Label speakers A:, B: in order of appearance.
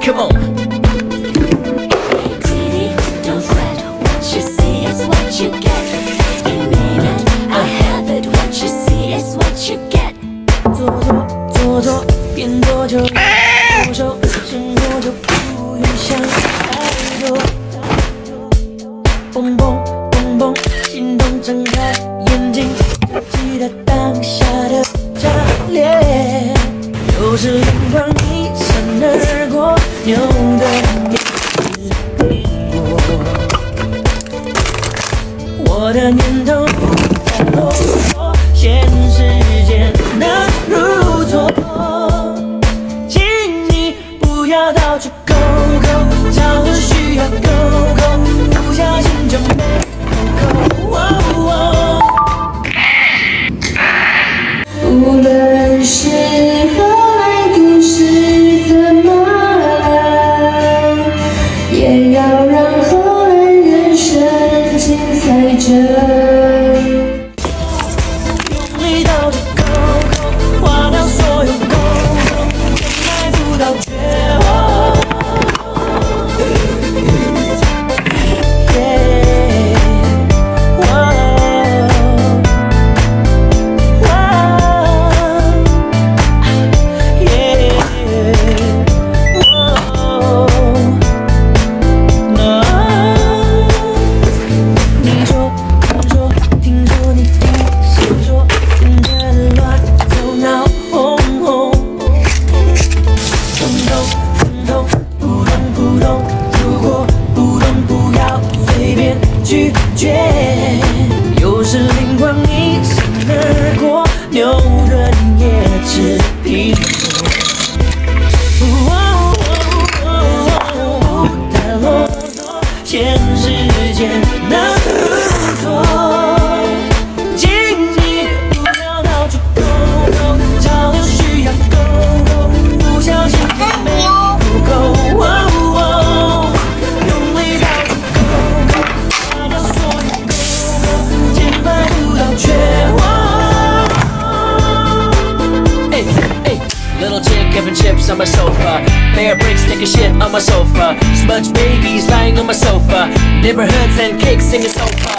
A: Come on.
B: Pretty, don't fret. What you see is what you get. You name it, I have it. What you see is what you get.
C: 做做变多就放手，生活就不用想太多。蹦蹦蹦蹦，心动睁开眼睛，就记得当下的炸裂。又是灵光一闪而过，牛顿也是苹果。我的念头在落魄，现实间能如错，请你不要到处勾勾，找个需要勾勾，不小心就没勾勾。
D: 无论是何来故事怎么来，也要让后来人生精彩着。
C: 用力到处勾勾，划掉所有勾勾，买不到绝望。你说，听说你听谁说，天天乱头脑哄哄，冲动，扑通，如果不懂不要随便拒绝。又是灵光一闪而过，牛顿也吃苹果。不太啰嗦，现实间能如错，请你不要到处勾勾，找个需要勾勾，不小心就没勾勾。用力到处勾勾，划掉所有勾勾，键盘不到绝望。
A: Little chick having chips on my sofa. Bear bricks taking shit on my sofa. Smudge babies lying on my sofa. Neighborhoods and cakes singing sofa.